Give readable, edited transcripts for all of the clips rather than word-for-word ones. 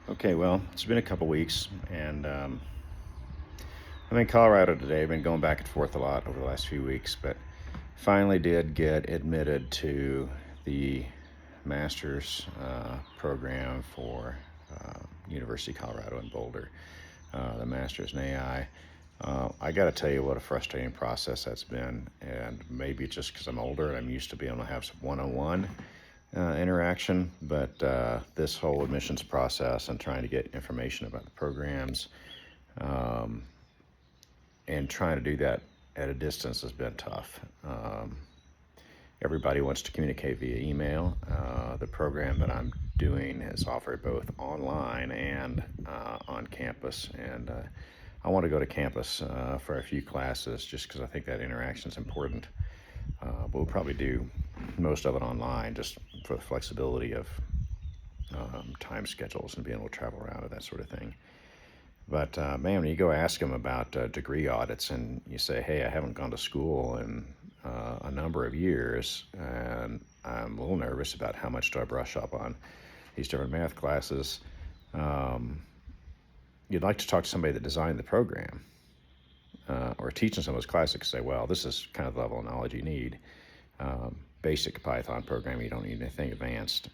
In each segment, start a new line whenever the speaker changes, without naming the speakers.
Okay, well, it's been a couple weeks, and I'm in Colorado today. I've been going back and forth a lot over the last few weeks, but finally did get admitted to the master's program for University of Colorado in Boulder, the master's in AI. I got to tell you what a frustrating process that's been, and maybe it's just because I'm older and I'm used to being able to have some one-on-one interaction, but this whole admissions process and trying to get information about the programs um, and trying to do that at a distance has been tough. Everybody wants to communicate via email. The program that I'm doing is offered both online and on campus, and I want to go to campus for a few classes just because I think that interaction is important. But we'll probably do most of it online just for the flexibility of time schedules and being able to travel around and that sort of thing. But man, when you go ask them about degree audits and you say, hey, I haven't gone to school in a number of years, and I'm a little nervous about how much do I brush up on these different math classes, um, you'd like to talk to somebody that designed the program or teaching some of those classics. Say, well, this is kind of the level of knowledge you need. Basic Python programming, you don't need anything advanced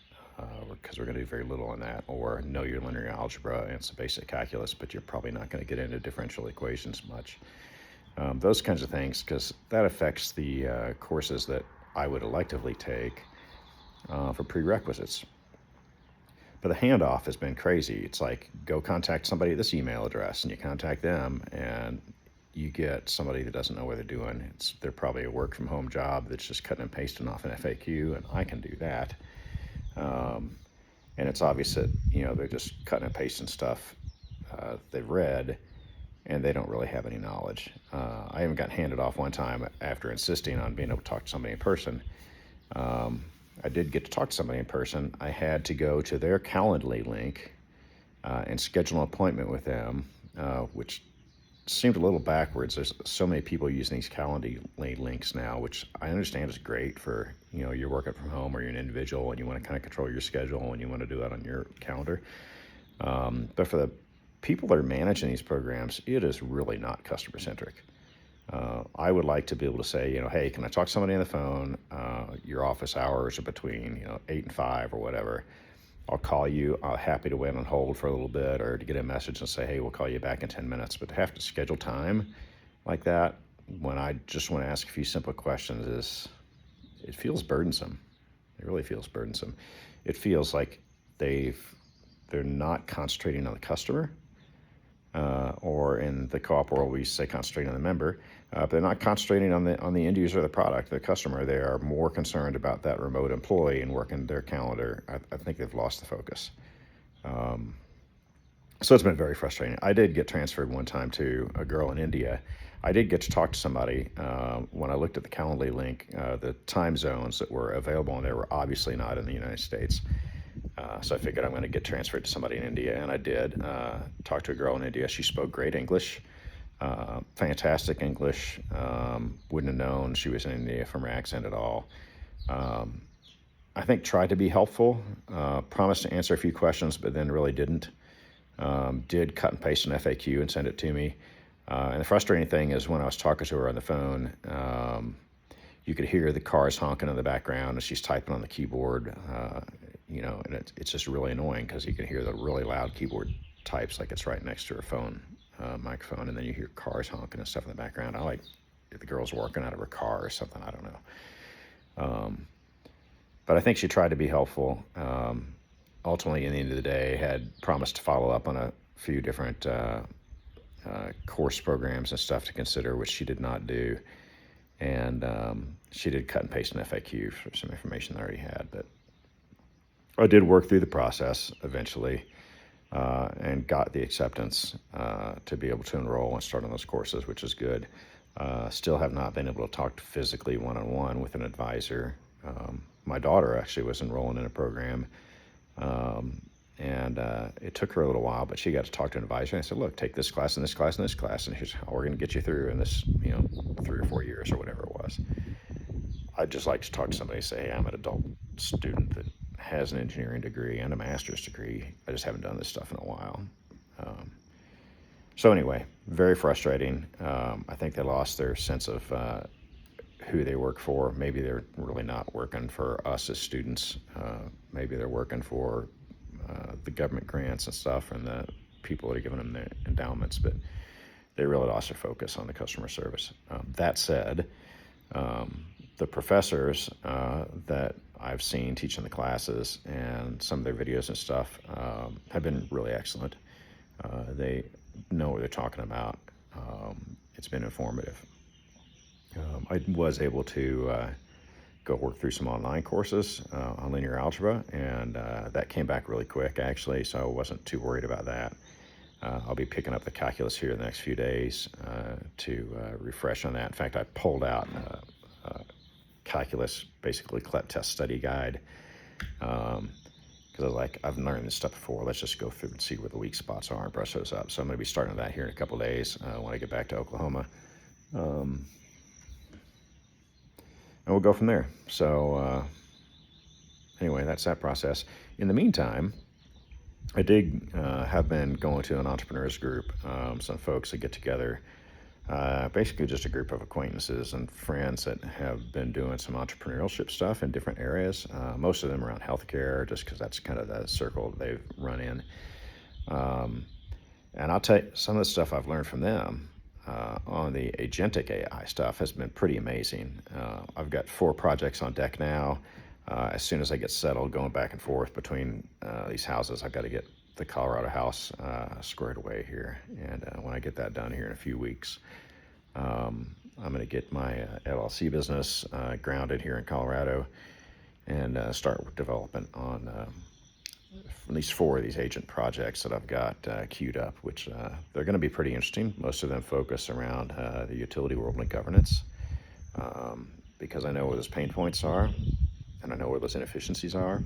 because we're going to do very little on that, or know your linear algebra and some basic calculus, but you're probably not going to get into differential equations much. Those kinds of things, because that affects the courses that I would electively take for prerequisites. But the handoff has been crazy. It's like, go contact somebody at this email address, and you contact them, and you get somebody that doesn't know what they're doing. They're probably a work from home job that's just cutting and pasting off an FAQ, and I can do that. And it's obvious that they're just cutting and pasting stuff they've read, and they don't really have any knowledge. I even got handed off one time after insisting on being able to talk to somebody in person. I did get to talk to somebody in person. I had to go to their Calendly link and schedule an appointment with them, which seemed a little backwards. There's so many people using these Calendly links now, which I understand is great for, you're working from home or you're an individual and you want to kind of control your schedule and you want to do that on your calendar. But for the people that are managing these programs, it is really not customer centric. I would like to be able to say, hey, can I talk to somebody on the phone? Your office hours are between, 8 and 5 or whatever. I'll call you. I'm happy to wait on hold for a little bit or to get a message and say, hey, we'll call you back in 10 minutes. But to have to schedule time like that when I just want to ask a few simple questions it feels burdensome. It really feels burdensome. It feels like they're not concentrating on the customer. Or in the co-op world, we say concentrating on the member. But they're not concentrating on the end user of the product, the customer. They are more concerned about that remote employee and working their calendar. I think they've lost the focus. So it's been very frustrating. I did get transferred one time to a girl in India. I did get to talk to somebody. When I looked at the Calendly link, the time zones that were available in there were obviously not in the United States. So I figured I'm going to get transferred to somebody in India, and I did. Talk to a girl in India. She spoke great English, fantastic English. Wouldn't have known she was in India from her accent at all. I think tried to be helpful, promised to answer a few questions, but then really didn't. Did cut and paste an FAQ and send it to me. And the frustrating thing is when I was talking to her on the phone, you could hear the cars honking in the background as she's typing on the keyboard, and it's just really annoying because you can hear the really loud keyboard types like it's right next to her phone microphone, and then you hear cars honking and stuff in the background. I like if the girl's working out of her car or something, I don't know. But I think she tried to be helpful. Ultimately, in the end of the day, had promised to follow up on a few different course programs and stuff to consider, which she did not do. And she did cut and paste an FAQ for some information I already had. But I did work through the process eventually and got the acceptance to be able to enroll and start on those courses, which is good. Still have not been able to talk physically one-on-one with an advisor. My daughter actually was enrolling in a program, and it took her a little while, but she got to talk to an advisor. And I said, look, take this class and this class and this class, and here's how we're going to get you through in this, 3 or 4 years or whatever it was. I'd just like to talk to somebody and say, hey, I'm an adult student that has an engineering degree and a master's degree. I just haven't done this stuff in a while. So anyway, very frustrating. I think they lost their sense of who they work for. Maybe they're really not working for us as students. Maybe they're working for the government grants and stuff and the people that are giving them the endowments, but they really lost their focus on the customer service. That said, the professors that I've seen teaching the classes and some of their videos and stuff have been really excellent. They know what they're talking about. It's been informative. I was able to go work through some online courses on linear algebra, and that came back really quick, actually, so I wasn't too worried about that. I'll be picking up the calculus here in the next few days to refresh on that. In fact, I pulled out calculus, basically CLEP test study guide, because I was like, I've learned this stuff before. Let's just go through and see where the weak spots are and brush those up. So I'm going to be starting that here in a couple of days when I get back to Oklahoma. And we'll go from there. So anyway, that's that process. In the meantime, I did have been going to an entrepreneurs group, some folks that get together, basically just a group of acquaintances and friends that have been doing some entrepreneurship stuff in different areas, most of them around healthcare, just because that's kind of the circle they've run in. And I'll tell you, some of the stuff I've learned from them on the agentic AI stuff has been pretty amazing. I've got 4 projects on deck now. As soon as I get settled going back and forth between these houses, I've got to get the Colorado house squared away here. And when I get that done here in a few weeks, I'm going to get my LLC business grounded here in Colorado and start development on at least 4 of these agent projects that I've got queued up, which they're going to be pretty interesting. Most of them focus around the utility world and governance, because I know where those pain points are and I know where those inefficiencies are.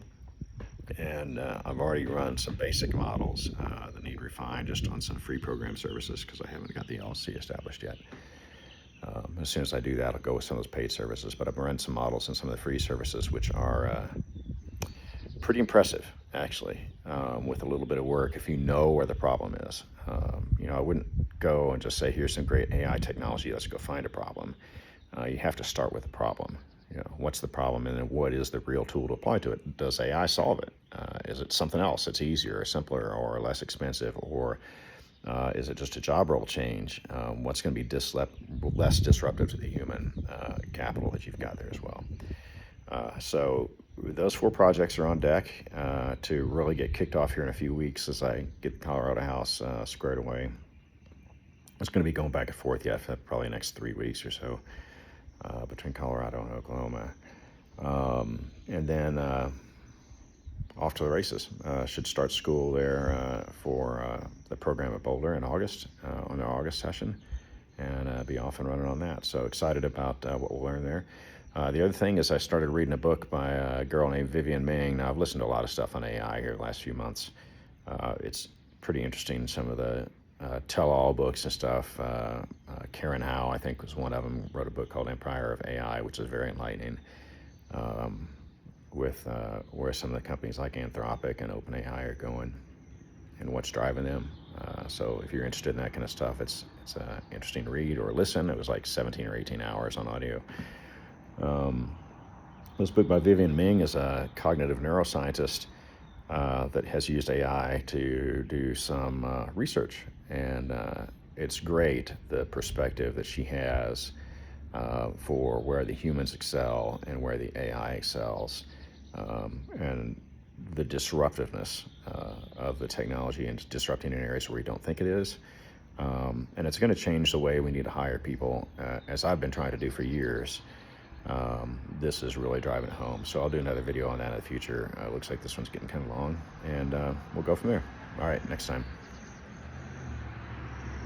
And I've already run some basic models that need refined just on some free program services because I haven't got the LLC established yet. As soon as I do that, I'll go with some of those paid services. But I've run some models in some of the free services, which are pretty impressive, actually, with a little bit of work if you know where the problem is. I wouldn't go and just say, here's some great AI technology, let's go find a problem. You have to start with the problem. What's the problem, and then what is the real tool to apply to it? Does AI solve it? Is it something else that's easier or simpler or less expensive, or is it just a job role change? What's going to be less disruptive to the human capital that you've got there as well? So those 4 projects are on deck to really get kicked off here in a few weeks as I get the Colorado house squared away. It's going to be going back and forth yet for probably the next 3 weeks or so. Between Colorado and Oklahoma. And then off to the races. Should start school there for the program at Boulder in August, on their August session, and be off and running on that. So excited about what we'll learn there. The other thing is I started reading a book by a girl named Vivian Ming. Now, I've listened to a lot of stuff on AI here the last few months. It's pretty interesting, some of the tell-all books and stuff. Karen Howe, I think, was one of them, wrote a book called Empire of AI, which is very enlightening, with where some of the companies like Anthropic and OpenAI are going and what's driving them. So if you're interested in that kind of stuff, it's interesting to read or listen. It was like 17 or 18 hours on audio. This book by Vivian Ming is a cognitive neuroscientist that has used AI to do some research, and it's great, the perspective that she has for where the humans excel and where the AI excels, and the disruptiveness of the technology and disrupting in areas where we don't think it is. And it's going to change the way we need to hire people, as I've been trying to do for years. This is really driving it home. So I'll do another video on that in the future. Looks like this one's getting kind of long, and we'll go from there. All right, next time.